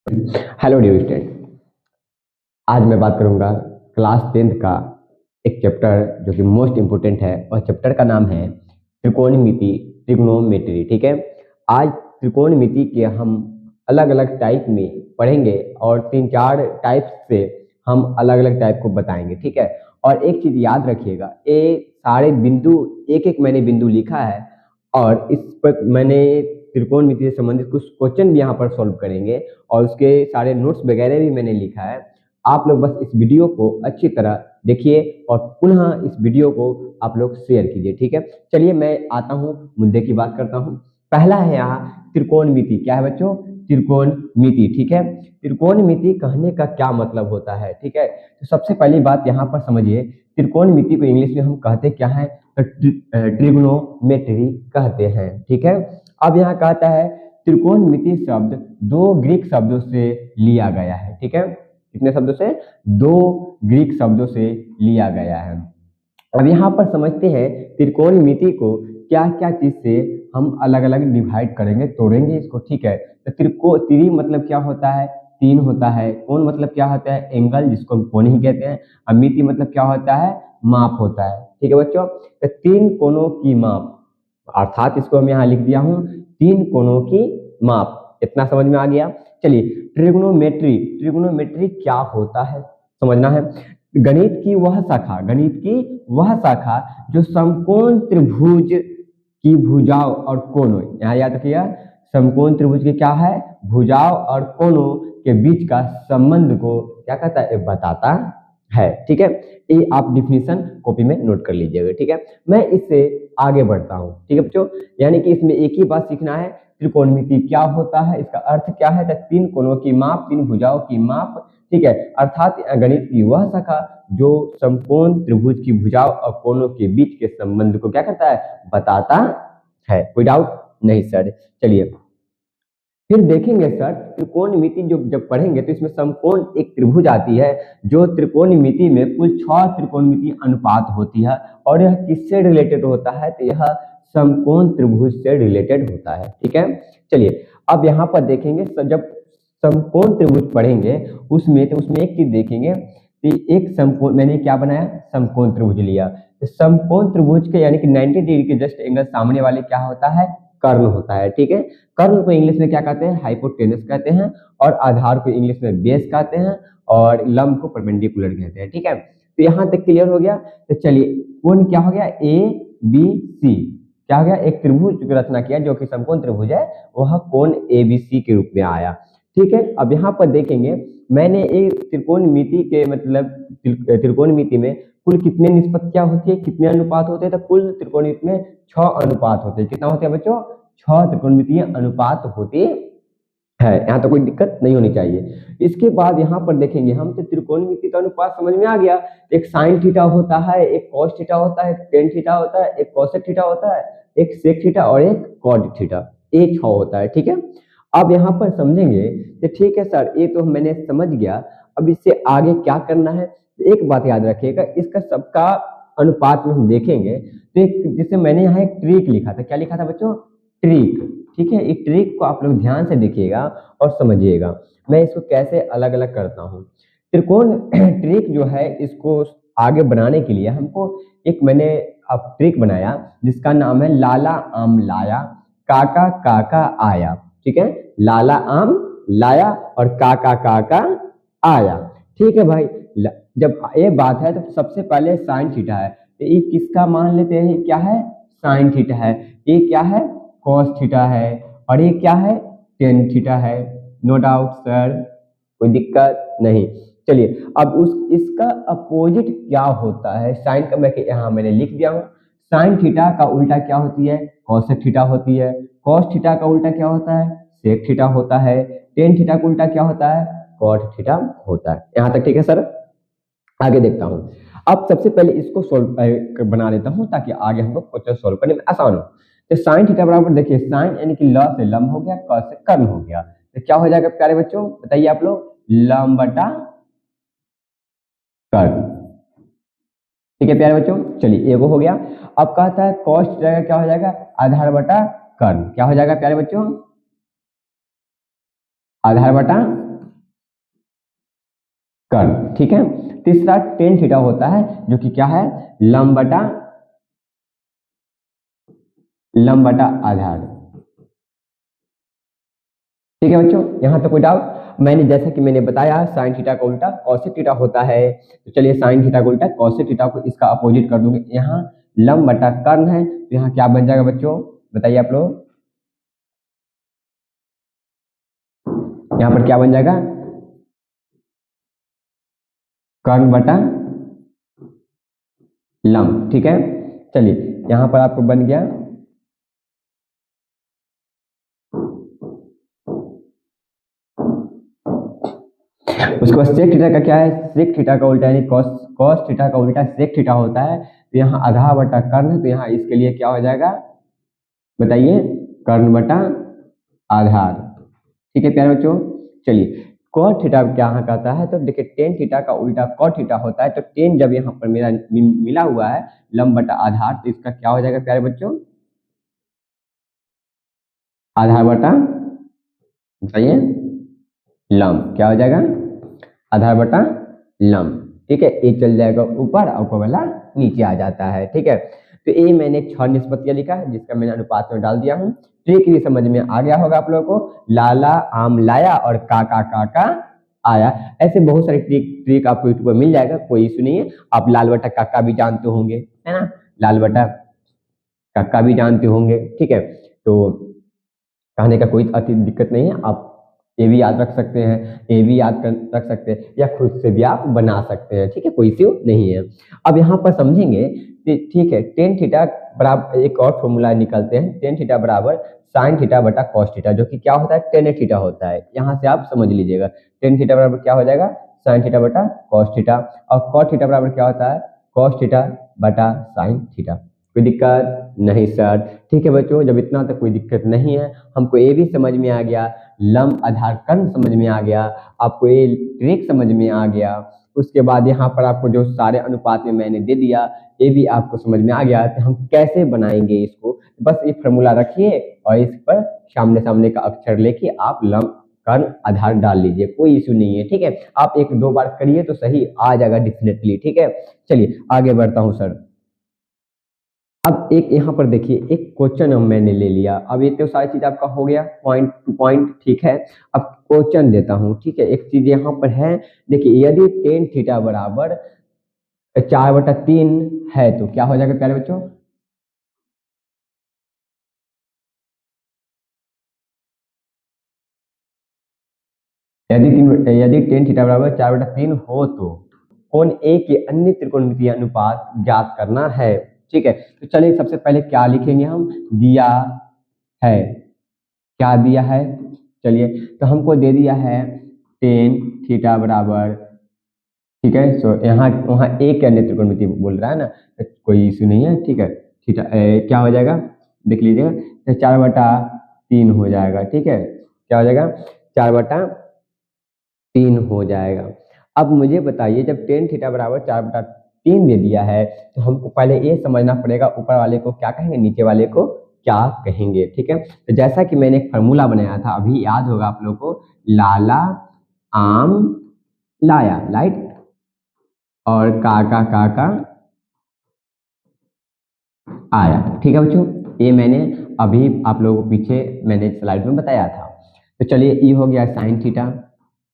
Hello dear student. आज मैं बात करूंगा क्लास 10th का एक चैप्टर जो कि मोस्ट इम्पोर्टेंट है, और चैप्टर का नाम है त्रिकोणमिति, ट्रिग्नोमेट्री। ठीक है, आज त्रिकोणमिति के हम अलग अलग टाइप में पढ़ेंगे और 3-4 टाइप से हम अलग अलग टाइप को बताएंगे। ठीक है, और एक चीज याद रखिएगा, ये सारे बिंदु एक एक मैंने बिंदु लिखा है और इस पर मैंने त्रिकोणमिति से संबंधित कुछ क्वेश्चन भी यहाँ पर सॉल्व करेंगे और उसके सारे नोट्स वगैरह भी मैंने लिखा है। आप लोग बस इस वीडियो को अच्छी तरह देखिए और पुनः इस वीडियो को आप लोग शेयर कीजिए। ठीक है, चलिए मैं आता हूँ, मुद्दे की बात करता हूँ। पहला है यहाँ त्रिकोणमिति। क्या है बच्चों? त्रिकोणमिति। ठीक है, त्रिकोणमिति कहने का क्या मतलब होता है? ठीक है, तो सबसे पहली बात यहाँ पर समझिए, त्रिकोणमिति को इंग्लिश में हम कहते क्या है? तो ट्रिग्नोमेट्री कहते हैं। ठीक है, अब यहाँ कहता है त्रिकोणमिति शब्द दो ग्रीक शब्दों से लिया गया है। ठीक है, कितने शब्दों से? दो ग्रीक शब्दों से लिया गया है। अब यहाँ पर समझते हैं त्रिकोणमिति को क्या क्या चीज से हम अलग अलग डिवाइड करेंगे, तोड़ेंगे इसको। ठीक है, तो त्रि मतलब क्या होता है? तीन होता है। कोण मतलब क्या होता है? एंगल, जिसको हम कोण ही कहते हैं। और मिति मतलब क्या होता है? माप होता है। ठीक है बच्चों, तो तीन कोणों की माप, अर्थात इसको हम यहाँ लिख दिया हूँ तीन कोणों की माप। इतना समझ में आ गया? चलिए, ट्रिग्नोमेट्री, ट्रिग्नोमेट्री क्या होता है समझना है। गणित की वह शाखा जो समकोण त्रिभुज की भुजाओं और कोणों, यहाँ याद रखिएगा, समकोण त्रिभुज के क्या है? भुजाओं और कोणों के बीच का संबंध को क्या कहता है? बताता है। ठीक है, ये आप डिफिनीशन कॉपी में नोट कर लीजिएगा। ठीक है, मैं इससे आगे बढ़ता हूँ। ठीक है बच्चों, यानी कि इसमें एक ही बात सीखना है, त्रिकोणमिति क्या होता है, इसका अर्थ क्या है? तो तीन कोणों की माप, तीन भुजाओं की माप। ठीक है, अर्थात गणित की वह शाखा जो समकोण त्रिभुज की भुजाओं और कोणों के बीच के संबंध को क्या करता है? बताता है। कोई डाउट नहीं सर? चलिए फिर देखेंगे सर, त्रिकोणमिति जो जब पढ़ेंगे तो इसमें समकोण एक त्रिभुज आती है, जो त्रिकोणमिति में कुल 6 त्रिकोणमिति अनुपात होती है, और यह किससे रिलेटेड होता है? तो यह समकोण त्रिभुज से रिलेटेड होता है। ठीक है, चलिए अब यहाँ पर देखेंगे, जब समकोण त्रिभुज पढ़ेंगे उसमें एक चीज देखेंगे कि एक समकोण, मैंने क्या बनाया? समकोण त्रिभुज लिया। तो समकोण त्रिभुज के यानी कि 90 डिग्री के जस्ट एंगल सामने वाले क्या होता है? कर्ण होता है। ठीक है, कर्ण को इंग्लिश में क्या कहते हैं? हाइपोटेनस कहते हैं, और आधार को इंग्लिश में बेस कहते हैं, और लंब को परपेंडिकुलर कहते हैं। ठीक है, तो यहाँ तक क्लियर हो गया। तो चलिए, कोण क्या हो गया? ए बी सी क्या हो गया? एक त्रिभुज की रचना किया जो कि समकोण त्रिभुज है, वह कोण एबीसी के रूप में आया। ठीक है, अब यहाँ पर देखेंगे, मैंने एक त्रिकोणमिति के मतलब त्रिकोणमिति में कुल कितने निष्पत्तियां होती है, कितने अनुपात होते हैं? तो कुल त्रिकोणमिति में 6 अनुपात होते हैं। कितना होते हैं बच्चों? 6 त्रिकोणमितीय अनुपात होते है। यहाँ तो कोई दिक्कत नहीं होनी चाहिए। इसके बाद यहाँ पर देखेंगे हम, तो त्रिकोणमिति का अनुपात समझ में आ गया। एक साइन थीटा होता है, एक कॉस थीटा होता है, एक टेन थीटा होता है, एक कोसेक थीटा होता है, एक सेक थीटा और एक कॉट थीटा। ये 6 होता है। ठीक है, अब यहाँ पर समझेंगे कि ठीक है सर, ये तो मैंने समझ गया, अब इससे आगे क्या करना है? एक बात याद रखिएगा, इसका सबका अनुपात में हम देखेंगे तो एक, जैसे मैंने यहाँ एक ट्रिक लिखा था। क्या लिखा था बच्चों? ट्रिक। ठीक है, इस ट्रिक को आप लोग ध्यान से देखिएगा और समझिएगा, मैं इसको कैसे अलग अलग करता हूँ। त्रिकोण ट्रिक जो है, इसको आगे बनाने के लिए हमको एक मैंने अब ट्रिक बनाया जिसका नाम है लाला आम लाया, काका काका आया। ठीक है, लाला आम लाया और काका काका आया। ठीक है भाई, जब ये बात है तो सबसे पहले साइन थीटा है, तो ये किसका मान लेते हैं? ये क्या है? साइन थीटा है। ये क्या है? कॉस थीटा है। और ये क्या है? टेन थीटा है। नो डाउट सर, कोई दिक्कत नहीं। चलिए, अब इसका अपोजिट क्या होता है? साइन का मैं यहाँ मैंने लिख दिया हूँ। साइन थीटा का उल्टा क्या होती है? कॉसेक थीटा होती है। कॉस थीटा का उल्टा क्या होता है? सेक थीटा होता है। टेन थीटा का उल्टा क्या होता है? कॉट थीटा होता है। यहाँ तक ठीक है सर? आगे देखता हूँ। अब सबसे पहले इसको सोल्व बना लेता हूँ ताकि आगे हमको क्वेश्चन सोल्व करने में आसान हो। तो साइन थीटा बराबर देखिए, साइन यानी कि ल से लंब हो गया, क से कर्ण हो गया, तो क्या हो जाएगा प्यारे बच्चों? बताइए आप लोग, लंब बटा कर्ण। ठीक है प्यारे बच्चों, चलिए एगो हो गया। अब कहता है कॉस थीटा का क्या हो जाएगा? आधार बटा कर्ण। क्या हो जाएगा प्यारे बच्चों? आधार बटा कर्ण, ठीक है। तीसरा टेन थीटा होता है जो कि क्या है, लंब बटा आधार। ठीक है बच्चों, यहां तक कोई डाउट? मैंने जैसा कि मैंने बताया साइन थीटा का उल्टा कॉसेक थीटा होता है, तो चलिए साइन थीटा का उल्टा कॉसेक थीटा को इसका अपोजिट कर दूंगे। यहाँ लंब बटा कर्ण है तो यहाँ क्या बन जाएगा बच्चों, बताइए आप लोग। यहाँ पर क्या बन जाएगा, कर्ण बटा लंब, ठीक है। चलिए यहाँ पर आपको बन गया उसके बाद सेक थीटा का क्या है, सेक थीटा का उल्टा यानी कॉस कॉस थीटा का उल्टा सेक थीटा होता है। तो यहाँ आधा बटा कर्ण है तो यहाँ इसके लिए क्या हो जाएगा, बताइए, कर्ण बटा आधार। ठीक है प्यारे बच्चों। चलिए कॉट थीटा क्या कहता है, तो देखिए टेन थीटा का उल्टा कॉट थीटा होता है। तो टेन जब यहाँ पर मेरा मिला हुआ है लंब बटा आधार, तो इसका क्या हो जाएगा प्यारे बच्चों, आधार बटा, बताइए, लंब। क्या हो जाएगा, आधार बटा लंब। ठीक है, एक चल जाएगा ऊपर और ऊपर वाला नीचे आ जाता है। ठीक है, तो ये मैंने 6 निष्पत्तियां लिखा है जिसका मैंने अनुपात में डाल दिया हूँ। ट्रिक भी समझ में आ गया होगा आप लोगों को, लाला आम लाया और काका आया। ऐसे बहुत सारे ट्रिक आपको यूट्यूब पर मिल जाएगा, कोई इशू नहीं है। आप लाल बटा काका भी जानते होंगे, है ना, लाल बटा काका भी जानते होंगे। ठीक है, तो कहने का कोई अति दिक्कत नहीं है। आप ये भी याद रख सकते हैं, ये भी याद रख सकते हैं, या खुद से भी आप बना सकते हैं। ठीक है, कोई इश्यू नहीं है। अब यहाँ पर समझेंगे, ठीक है, टेन थीटा बराबर, एक और फॉर्मूला निकलते हैं, टेन थीटा बराबर साइन थीटा बटा कॉस थीटा, जो कि क्या होता है, टेन थीटा होता है। यहाँ से आप समझ लीजिएगा, टेन थीटा बराबर क्या हो जाएगा, साइन थीटा बटा कॉस थीटा, और कॉस थीटा बराबर क्या होता है, कॉस थीटा बटा साइन थीटा। कोई दिक्कत नहीं सर? ठीक है बच्चों, जब इतना तक कोई दिक्कत नहीं है, हमको ये भी समझ में आ गया, लंब आधार कर्ण समझ में आ गया, आपको ये ट्रिक समझ में आ गया। उसके बाद यहाँ पर आपको जो सारे अनुपात में मैंने दे दिया ये भी आपको समझ में आ गया कि हम कैसे बनाएंगे इसको। बस ये फॉर्मूला रखिए और इस पर सामने सामने का अक्षर लेके आप लंब कर्ण आधार डाल लीजिए, कोई इशू नहीं है। ठीक है, आप एक दो बार करिए तो सही आ जाएगा डेफिनेटली। ठीक है, चलिए आगे बढ़ता हूँ सर। अब एक यहाँ पर देखिए, एक क्वेश्चन मैंने ले लिया। अब ये तो सारी चीज आपका हो गया पॉइंट टू पॉइंट, ठीक है। अब क्वेश्चन देता हूँ, ठीक है। एक चीज यहाँ पर है, देखिए यदि टेन थीटा बराबर 4/3 है तो क्या हो जाएगा प्यारे बच्चों, यदि टेन थीटा बराबर 4/3 हो तो कोण ए के अन्य त्रिकोणमितीय अनुपात ज्ञात करना है। ठीक है, तो चलिए सबसे पहले क्या लिखेंगे हम, दिया है, क्या दिया है, चलिए तो हमको दे दिया है टेन थीटा बराबर, ठीक है। सो यहाँ वहाँ एक अन्य त्रिकोणमिति बोल रहा है ना, तो कोई इशू नहीं है। ठीक है, थीटा क्या हो जाएगा, देख लीजिएगा, तो 4/3 हो जाएगा। ठीक है, क्या हो जाएगा, 4/3 हो जाएगा। अब मुझे बताइए, जब टेन थीटा बराबर 4/3 दे दिया है तो हमको पहले ये समझना पड़ेगा ऊपर वाले को क्या कहेंगे, नीचे वाले को क्या कहेंगे। ठीक है, तो जैसा कि मैंने एक फार्मूला बनाया था, अभी याद होगा आप लोग को, लाला आम लाया, राइट, और काका आया। ठीक है बच्चों, ये मैंने अभी आप लोगों को पीछे मैंने स्लाइड में बताया था। तो चलिए ये हो गया साइन थीटा,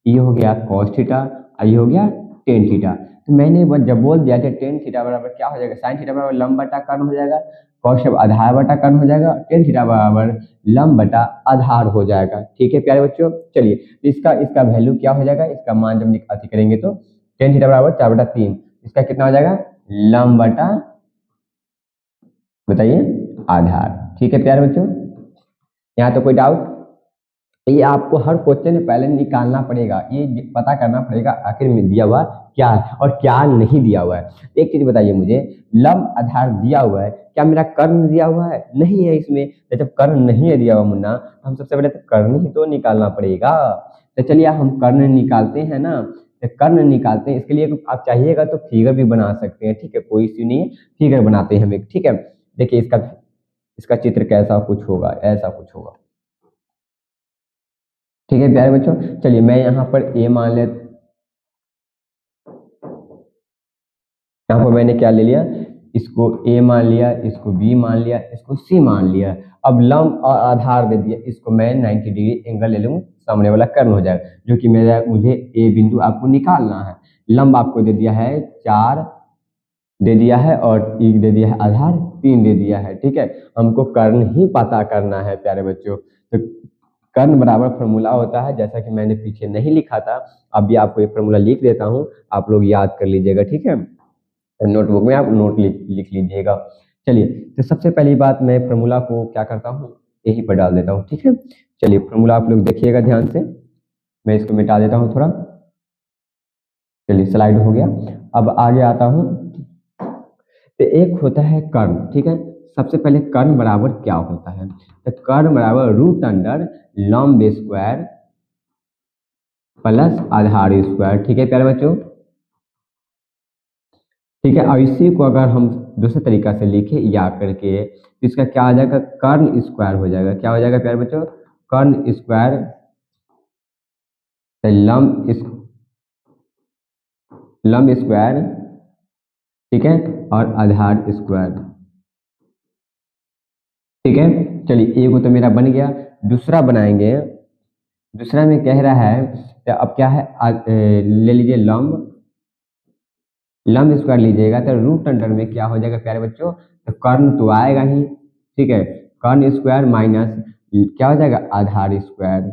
ये हो गया कॉस थीटा, और ये हो गया टेन थीटा। तो मैंने जब बोल दिया कि टेन थीटा बराबर क्या हो जाएगा, साइन थीटा बराबर लंब बटा कर्ण हो जाएगा, कॉस आधार बटा कर्ण हो जाएगा, टेन थीटा बराबर लंब बटा आधार हो जाएगा। ठीक है प्यारे बच्चों, चलिए इसका इसका वैल्यू क्या हो जाएगा, इसका मान जब अति करेंगे तो टेन थीटा बराबर 4/3, इसका कितना हो जाएगा, लंब बटा, बताइए, आधार। ठीक है प्यारे बच्चों, यहाँ तो कोई डाउट? ये आपको हर क्वेश्चन में पहले निकालना पड़ेगा, ये पता करना पड़ेगा आखिर में दिया हुआ क्या है और क्या नहीं दिया हुआ है। एक चीज बताइए मुझे, लंब आधार दिया हुआ है, क्या मेरा कर्ण दिया हुआ है, नहीं है इसमें। तो जब कर्ण नहीं है दिया हुआ मुन्ना, तो हम सबसे पहले तो कर्ण ही तो निकालना पड़ेगा। तो चलिए हम कर्ण निकालते हैं ना, तो कर्ण निकालते हैं। इसके लिए आप चाहिएगा तो फिगर भी बना सकते हैं। ठीक है, कोई इश्यू नहीं है, फिगर बनाते हैं हम एक। ठीक है, देखिए इसका इसका चित्र कैसा कुछ होगा, ऐसा कुछ होगा। ठीक है प्यारे बच्चों, चलिए मैं यहाँ पर ए मान ले, यहाँ पर मैंने क्या ले लिया, इसको ए मान लिया, इसको बी मान लिया, इसको सी मान लिया। अब लंब और आधार दे दिया, इसको मैं 90 डिग्री एंगल ले लूँ, सामने वाला कर्ण हो जाएगा, जो कि मुझे ए बिंदु आपको निकालना है। लंब आपको दे दिया है 4 दे दिया है, और एक दे दिया है आधार 3 दे दिया है। ठीक है, हमको कर्ण ही पता करना है प्यारे बच्चों। तो कर्ण बराबर फॉर्मूला होता है, जैसा कि मैंने पीछे नहीं लिखा था, अभी आपको ये फॉर्मूला लिख देता हूँ, आप लोग याद कर लीजिएगा। ठीक है, नोटबुक में आप नोट लिख लीजिएगा। चलिए, तो सबसे पहली बात मैं फॉर्मूला को क्या करता हूँ, यहीं पर डाल देता हूँ। ठीक है, चलिए फॉर्मूला आप लोग देखिएगा ध्यान से, मैं इसको मिटा देता हूँ थोड़ा। चलिए, स्लाइड हो गया। अब आगे आता हूँ। तो एक होता है कर्ण। ठीक है, सबसे पहले कर्ण बराबर क्या होता है, तो कर्ण बराबर रूट अंडर लंब स्क्वायर प्लस आधार स्क्वायर। ठीक है प्यारे बच्चों, ठीक है। अब इसी को अगर हम दूसरे तरीका से लिखे या करके, तो इसका क्या आ जाएगा, कर्ण स्क्वायर हो जाएगा। क्या हो जाएगा प्यारे बच्चों, कर्ण स्क्वायर लंब स्क्वायर, ठीक है, और आधार स्क्वायर। ठीक है, चलिए एक तो मेरा बन गया, दूसरा बनाएंगे। दूसरा में कह रहा है, तो अब क्या है, ले लीजिए लंब स्क्वायर लीजिएगा, तो रूट अंडर में क्या हो जाएगा प्यारे बच्चों, तो कर्ण तो आएगा ही। ठीक है, कर्ण स्क्वायर माइनस क्या हो जाएगा, आधार स्क्वायर।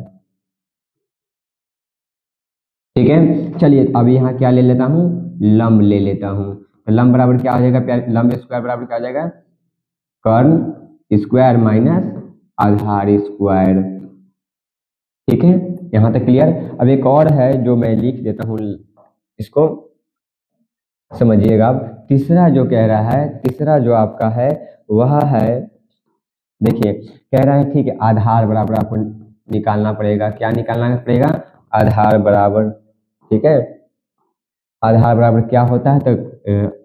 ठीक है, चलिए अब यहाँ क्या ले लेता हूँ, लंब ले लेता हूँ। तो लंब बराबर क्या हो जाएगा प्यारे, लंब स्क्वायर बराबर क्या हो जाएगा, कर्ण स्क्वायर माइनस आधार स्क्वायर। ठीक है, यहाँ तक क्लियर। अब एक और है जो मैं लिख देता हूँ, इसको समझिएगा। अब तीसरा जो कह रहा है, तीसरा जो आपका है वह है, देखिए कह रहा है, ठीक है, आधार बराबर आपको निकालना पड़ेगा। क्या निकालना पड़ेगा, आधार बराबर। ठीक है, आधार बराबर क्या होता है, तो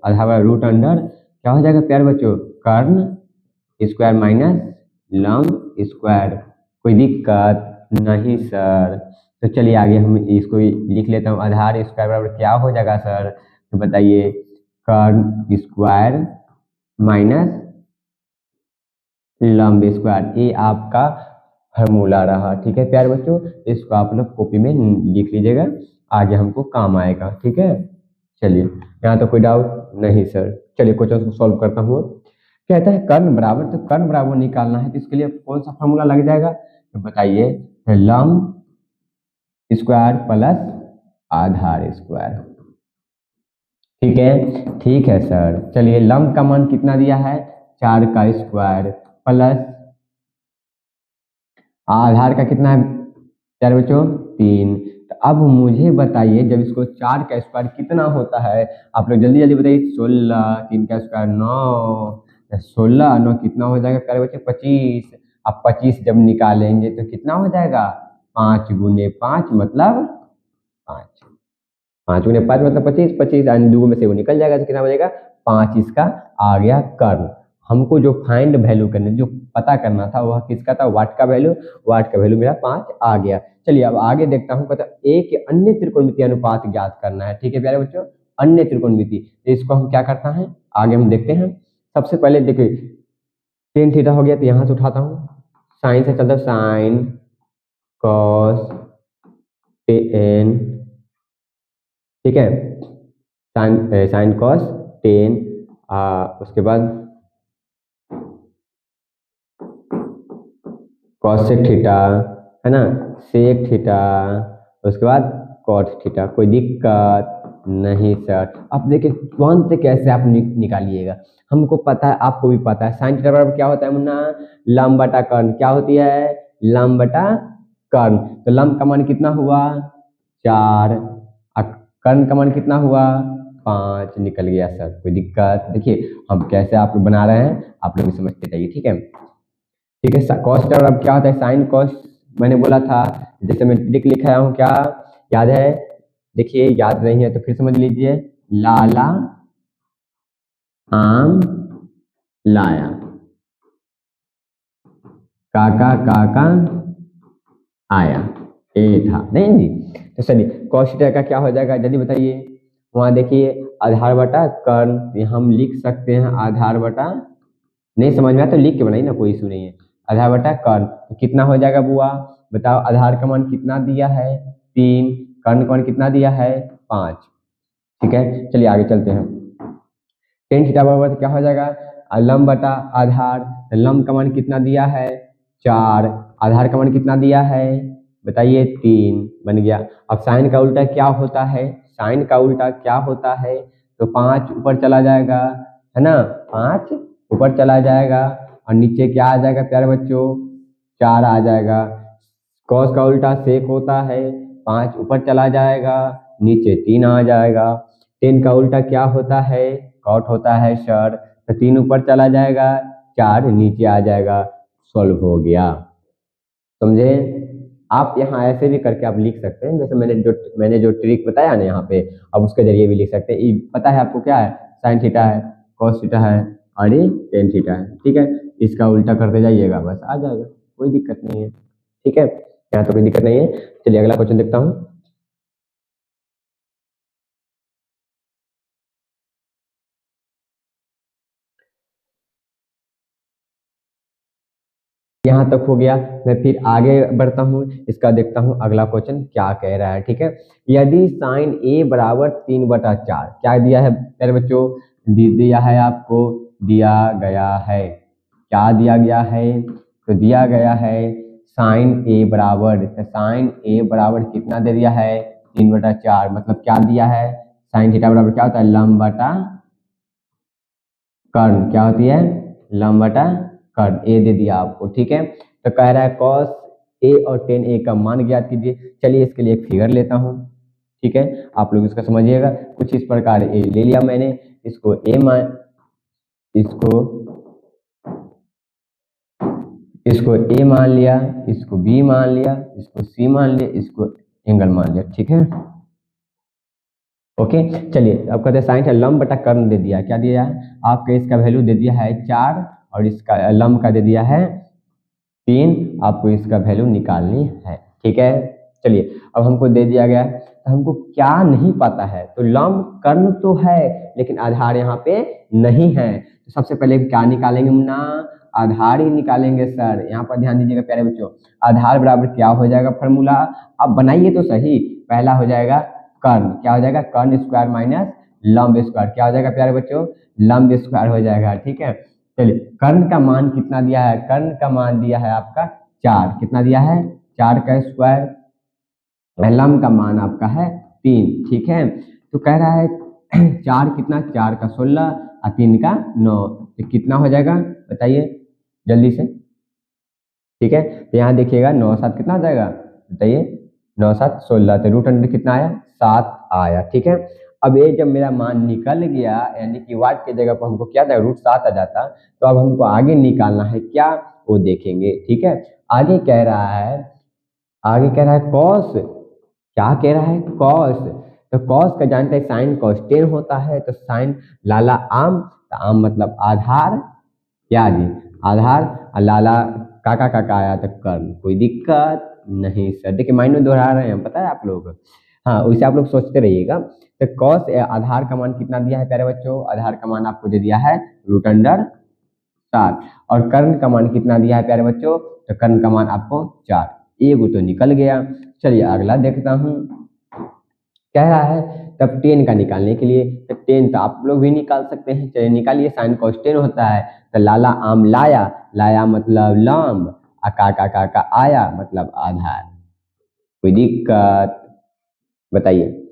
आधार बराबर रूट अंडर क्या हो जाएगा प्यारे बच्चों, कर्ण स्क्वायर माइनस लंब स्क्वायर। कोई दिक्कत नहीं सर। तो चलिए आगे हम इसको लिख लेता हूँ, आधार स्क्वायर बराबर क्या हो जाएगा सर, तो बताइए, कर्ण स्क्वायर माइनस लंब स्क्वायर। ये आपका फॉर्मूला रहा। ठीक है प्यारे बच्चों, इसको आप लोग कॉपी में लिख लीजिएगा, आगे हमको काम आएगा। ठीक है, चलिए यहाँ तो कोई डाउट नहीं सर। चलिए क्वेश्चन को सॉल्व करता हूँ। कहता है कर्ण बराबर, तो कर्ण बराबर निकालना है, तो इसके लिए कौन सा फॉर्मूला लग जाएगा, तो बताइए, लंब स्क्वायर प्लस आधार स्क्वायर। ठीक है सर। चलिए, लंब का मान कितना दिया है, 4 का स्क्वायर प्लस आधार का कितना है प्यारे बच्चों, 3। तो अब मुझे बताइए, जब इसको 4 का स्क्वायर कितना होता है, आप लोग जल्दी जल्दी बताइए। 16, 3 का स्क्वायर 9, 16 9 कितना हो जाएगा प्यारे बच्चे, 25। अब 25 जब निकालेंगे तो कितना हो जाएगा, 5 गुने 5 मतलब 5, 5 गुने 5 मतलब 25, 25 अन्य दो में से वो निकल जाएगा, तो कितना हो जाएगा, 5। इसका आ गया कर्ण। हमको जो फाइंड वैल्यू करने, जो पता करना था वह किसका था, वाट का वैल्यू। वाट का वैल्यू मेरा 5 आ गया। चलिए अब आगे देखता हूँ, कहता एक अन्य त्रिकोणमितीय अनुपात ज्ञात करना है। ठीक है प्यारे बच्चों, अन्य त्रिकोणमिति, तो इसको हम क्या करता है, आगे हम देखते हैं। सबसे पहले देखिए, टेन थीटा हो गया, तो यहाँ से उठाता हूँ, साइन से चलता, साइन कॉस टेन। ठीक है, साइन कॉस टेन, उसके बाद कॉस सेक थीटा, है ना, सेक थीटा, उसके बाद कॉट थीटा। कोई दिक्कत नहीं सर। अब देखिए तुरंत से कैसे आप निकालिएगा, हमको पता है, आपको भी पता है, साइन थीटा बराबर क्या होता है मुन्ना, लंब बटा कर्ण। क्या होती है, लंब बटा कर्ण। तो लंब का मान कितना हुआ, 4, कर्ण का मान कितना हुआ, 5 निकल गया सर। कोई दिक्कत, देखिए हम कैसे आप लोग बना रहे हैं, आप लोग भी समझते जाइए। ठीक है, ठीक है। कॉस थीटा अब क्या होता है, साइन कॉस, मैंने बोला था, जैसे मैं लिख लिखा हूँ, क्या याद है, देखिए याद नहीं है तो फिर समझ लीजिए, लाला आम लाया, काका काका आया, ए था नहीं जी। तो चलिए कॉस थीटा का क्या हो जाएगा, जल्दी बताइए, वहाँ देखिए आधार बटा कर्ण, हम लिख सकते हैं आधार बटा, नहीं समझ में आया तो लिख के बनाइए ना, कोई इशू नहीं है। आधार बटा कर्ण तो कितना हो जाएगा बुआ, बताओ आधार का मान कितना दिया है 3, कर्ण का मान कितना दिया है 5। ठीक है, चलिए आगे चलते हैं। टेन थीटा बराबर क्या हो जाएगा, लंब बटा आधार, लंब का मान कितना दिया है 4, आधार का मान कितना दिया है बताइए 3, बन गया। अब साइन का उल्टा क्या होता है, साइन का उल्टा क्या होता है, तो 5 ऊपर चला जाएगा, है ना, 5 ऊपर चला जाएगा और नीचे क्या आ जाएगा प्यारे बच्चों, 4 आ जाएगा। कॉस का उल्टा सेक होता है, 5 ऊपर चला जाएगा, नीचे 3 आ जाएगा। टेन का उल्टा क्या होता है, कॉट होता है सर, तो 3 ऊपर चला जाएगा, 4 नीचे आ जाएगा, सॉल्व हो गया। समझे? आप यहाँ ऐसे भी करके आप लिख सकते हैं, जैसे मैंने जो ट्रिक बताया ना यहाँ पे, अब उसके जरिए भी लिख सकते हैं। ये पता है आपको क्या है, साइन थीटा है, कॉस थीटा है और ये टेन थीटा है। ठीक है, इसका उल्टा करते जाइएगा, बस आ जाएगा, कोई दिक्कत नहीं है। ठीक है, यहाँ तो कोई दिक्कत नहीं है। चलिए अगला क्वेश्चन देखता हूँ। यहाँ तक हो गया, मैं फिर आगे बढ़ता हूँ, इसका देखता हूँ अगला क्वेश्चन क्या कह रहा है। ठीक है, यदि साइन ए बराबर 3/4, क्या दिया है मेरे बच्चों, दिया है आपको, दिया गया है, क्या दिया गया है, तो दिया गया है साइन ए बराबर, साइन ए बराबर कितना दे दिया है 3/4, मतलब क्या दिया है, साइन थीटा बराबर क्या होता है लंब बटा कर्ण, क्या होती है लंब बटा कर्ण, ए दे दिया आपको। ठीक है, तो कह रहा है कॉस ए और टेन ए का मान ज्ञात कीजिए। चलिए इसके लिए एक फिगर लेता हूँ। ठीक है, आप लोग इसका समझिएगा, कुछ इस प्रकार ए ले लिया मैंने, इसको ए मान, इसको ए मान लिया, इसको बी मान लिया, इसको सी मान लिया, इसको एंगल मान लिया। ठीक है, ओके। चलिए अब कहते हैं साइन है लंब बटा कर्ण दे दिया, क्या दिया है आपका, इसका वैल्यू दे दिया है 4 और इसका लंब का दे दिया है 3, आपको इसका वैल्यू निकालनी है। ठीक है, चलिए अब हमको दे दिया गया, तो हमको क्या नहीं पता है, तो लंब कर्ण तो है लेकिन आधार यहाँ पे नहीं है, तो सबसे पहले क्या निकालेंगे मुन्ना, आधार ही निकालेंगे सर। यहाँ पर ध्यान दीजिएगा प्यारे बच्चों, आधार बराबर क्या हो जाएगा फॉर्मूला, अब बनाइए तो सही, पहला हो जाएगा कर्ण, क्या हो जाएगा कर्ण स्क्वायर माइनस लंब स्क्वायर, क्या हो जाएगा प्यारे बच्चों लंब स्क्वायर हो जाएगा। ठीक है, चलिए कर्ण का मान कितना दिया है, कर्ण का मान दिया है आपका 4, कितना दिया है 4 का स्क्वायर, लंब का मान आपका है 3। ठीक है, तो कह रहा है 4 कितना, 4 का 16 और 3 का 9, तो कितना हो जाएगा बताइए जल्दी से। ठीक है, तो यहाँ देखिएगा 9 7 कितना आ जाएगा बताइए, 9 7 16, तो रूट अंडर कितना आया 7 आया। ठीक है, अब ये जब मेरा मान निकल गया, यानी कि वाट की जगह पर हमको क्या था रूट 7 आ जाता, तो अब हमको आगे निकालना है क्या, वो देखेंगे। ठीक है, आगे कह रहा है, आगे कह रहा है कॉस, क्या कह रहा है कॉस, तो कॉस का जानते हैं साइन कॉस टेन होता है, तो साइन लाला आम, तो आम मतलब आधार, क्या जी आधार, और लाला काका काका आया तो कर्ण, कोई दिक्कत नहीं सर। देखिए माइनस दोहरा रहे हैं, पता है आप लोग, हाँ वैसे आप लोग सोचते रहिएगा। तो कॉस आधार का मान कितना दिया है प्यारे बच्चों, आधार का मान आपको दे दिया है रूट अंडर 7, और कर्ण का मान कितना दिया है प्यारे बच्चों, तो कर्ण का मान आपको 4, एक तो निकल गया। चलिए अगला देखता हूँ, कह रहा है तब 10 का निकालने के लिए, तो 10 तो आप लोग भी निकाल सकते हैं, चलिए निकालिए, साइन कॉस 10 होता है, तो लाला आम लाया, लाया मतलब लंब, काका काका आया मतलब आधार, कोई दिक्कत बताइए,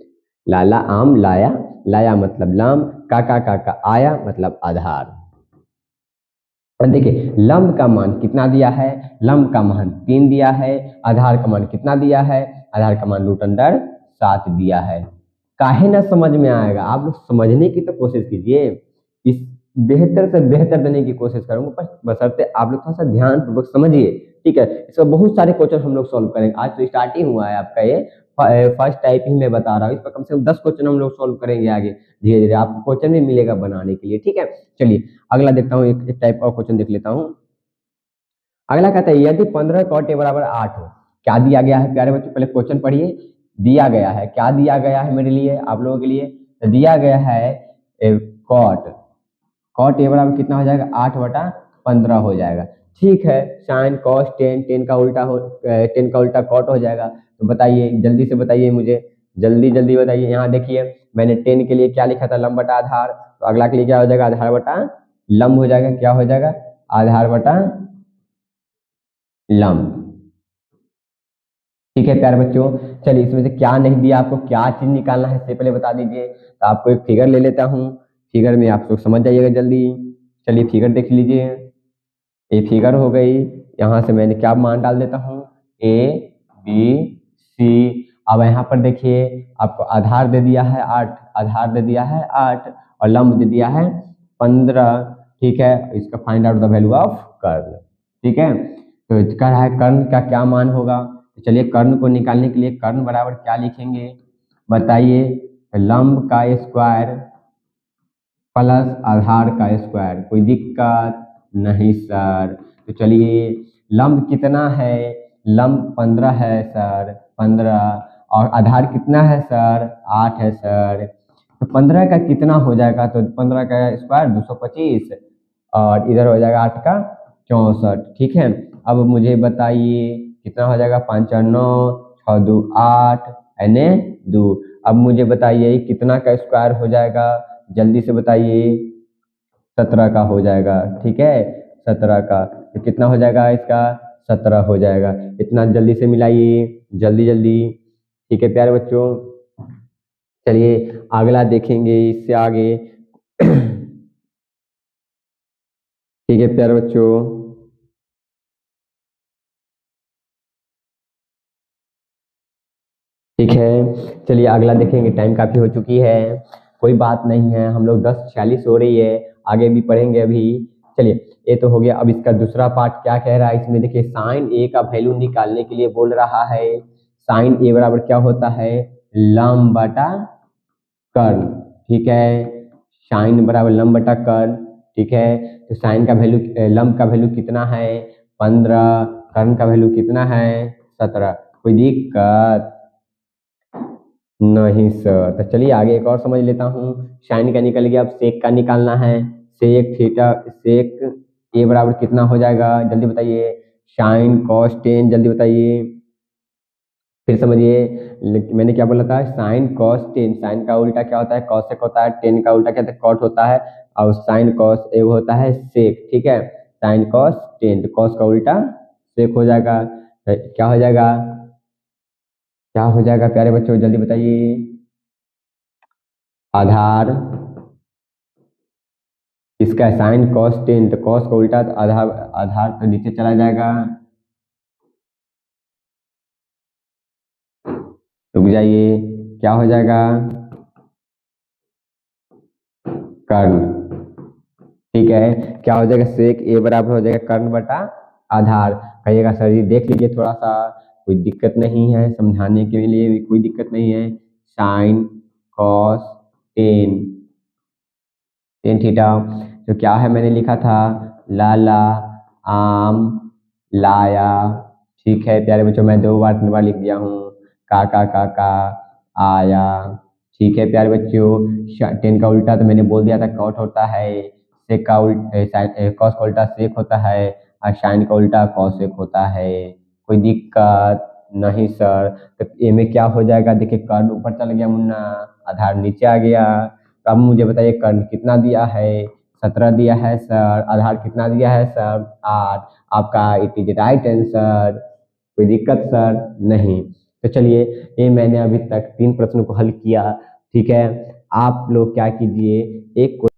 लाला आम लाया, लाया मतलब लंब, काका काका आया मतलब आधार। और देखिए लंब का मान कितना दिया है, लंब का मान 3 दिया है, आधार का मान कितना दिया है, आधार का मान रूट अंडर 7 दिया है। काहे ना समझ में आएगा, आप लोग समझने की तो कोशिश कीजिए, इस बेहतर से बेहतर देने की कोशिश करूंगा, पर बशर्ते आप लोग थोड़ा सा ध्यान पूर्वक समझिए। ठीक है, इसमें बहुत सारे क्वेश्चन हम लोग सॉल्व करेंगे, आज तो स्टार्ट ही हुआ है आपका, ये फर्स्ट टाइप ही मैं बता रहा हूँ, इस पर कम से कम 10 क्वेश्चन हम लोग सॉल्व करेंगे आगे, धीरे धीरे आपको क्वेश्चन भी मिलेगा बनाने के लिए। ठीक है, चलिए अगला देखता हूँ, एक टाइप और क्वेश्चन देख लेता हूँ। अगला कहता है यदि 15 cot a बराबर 8 हो, क्या दिया गया है प्यारे बच्चों, पहले क्वेश्चन पढ़िए, दिया गया है, क्या दिया गया है मेरे लिए आप लोगों के लिए, तो दिया गया है कॉट, कॉट ए बराबर कितना हो जाएगा 8/15 हो जाएगा। ठीक है, साइन कॉस टेन, टेन का उल्टा कॉट हो जाएगा। तो बताइए जल्दी से बताइए मुझे, जल्दी जल्दी बताइए। यहाँ देखिए मैंने टेन के लिए क्या लिखा था, लंब बटा आधार, तो अगला के लिए क्या हो जाएगा, आधार बटा लंब हो जाएगा। क्या हो जाएगा, आधार बटा लंब। ठीक है प्यारे बच्चों, चलिए इसमें से क्या नहीं दिया, आपको क्या चीज निकालना है इससे पहले बता दीजिए। तो आपको एक फिगर ले लेता हूँ, फिगर में आप लोग समझ जाइएगा जल्दी। चलिए फिगर देख लीजिए, ये फिगर हो गई। यहाँ से मैंने क्या मान डाल देता हूँ, ए बी सी। अब यहाँ पर देखिए आपको आधार दे दिया है 8, आधार दे दिया है 8 और लंब दे दिया है 15। ठीक है, इसका find out the value of कर्ण। ठीक है, तो कह रहा है कर्ण का क्या मान होगा। तो चलिए कर्ण को निकालने के लिए कर्ण बराबर क्या लिखेंगे बताइए, लंब का स्क्वायर प्लस आधार का स्क्वायर। कोई दिक्कत नहीं सर। तो चलिए लंब कितना है, लंब 15 है सर, 15 और आधार कितना है सर 8 है सर। तो 15 का कितना हो जाएगा, तो 15 का स्क्वायर 225 और इधर हो जाएगा 8 का 64। ठीक है, अब मुझे बताइए कितना हो जाएगा, 5 और 9, 6 2 8 यानी 2। अब मुझे बताइए कितना का स्क्वायर हो जाएगा, जल्दी से बताइए। 17 का हो जाएगा। ठीक है, 17 का तो कितना हो जाएगा इसका, 17 हो जाएगा। इतना जल्दी से मिलाइए, जल्दी जल्दी। ठीक है प्यारे बच्चों, चलिए अगला देखेंगे इससे आगे। ठीक है प्यारे बच्चों, ठीक है चलिए अगला देखेंगे। टाइम काफी हो चुकी है, कोई बात नहीं है, हम लोग 10:46 हो रही है, आगे भी पढ़ेंगे अभी। चलिए ये तो हो गया। अब इसका दूसरा पार्ट क्या कह रहा है, इसमें देखिए साइन ए का वैल्यू निकालने के लिए बोल रहा है। साइन ए बराबर क्या होता है, लंब बटा कर्ण। ठीक है, साइन बराबर लंब बटा कर्ण। ठीक है, तो साइन का वैल्यू, लंब का वैल्यू कितना है 15, कर्ण का वैल्यू कितना है 17। कोई दिक्कत नहीं सर। तो चलिए आगे एक और समझ लेता हूँ। साइन का निकल गया, अब सेक का निकालना है। सेक थीटा, सेक ए बराबर कितना हो जाएगा जल्दी बताइए, साइन कॉस टेन, जल्दी बताइए फिर समझिए। मैंने क्या बोला था, साइन कॉस टेन, साइन का उल्टा क्या होता है कॉसेक होता है, टेन का उल्टा क्या होता है कॉट होता है, और साइन कॉस एक होता है सेक। ठीक है, साइन कॉस टेन, तो कॉस का उल्टा सेक हो जाएगा। तो क्या हो जाएगा, क्या हो जाएगा प्यारे बच्चों जल्दी बताइए, आधार इसका साइन कॉस टेन, तो कॉस का उल्टा तो आधार, आधार तो नीचे चला जाएगा। रुक जाइए, क्या हो जाएगा कर्ण। ठीक है, क्या हो जाएगा सेक ए बराबर हो जाएगा कर्ण बटा आधार। कहिएगा सर जी देख लीजिए थोड़ा सा, कोई दिक्कत नहीं है, समझाने के लिए भी कोई दिक्कत नहीं है। Sine cos tan, tan theta, तो क्या है मैंने लिखा था, लाला आम लाया। ठीक है प्यारे बच्चों, मैं 2 बार लिख दिया हूँ, का आया। ठीक है प्यारे बच्चों, टेन का उल्टा तो मैंने बोल दिया था कॉट होता है, सेक का कॉस का उल्टा सेक होता है, और साइन का उल्टा कॉसेक होता है। कोई दिक्कत नहीं सर। तो ए में क्या हो जाएगा, देखिए कर्ण ऊपर चल गया मुन्ना, आधार नीचे आ गया। तो अब मुझे बताइए कर्ण कितना दिया है, 17 दिया है सर, आधार कितना दिया है सर 8। आपका इट इज राइट आंसर। कोई दिक्कत सर नहीं। तो चलिए ये मैंने अभी तक 3 प्रश्नों को हल किया। ठीक है, आप लोग क्या कीजिए, एक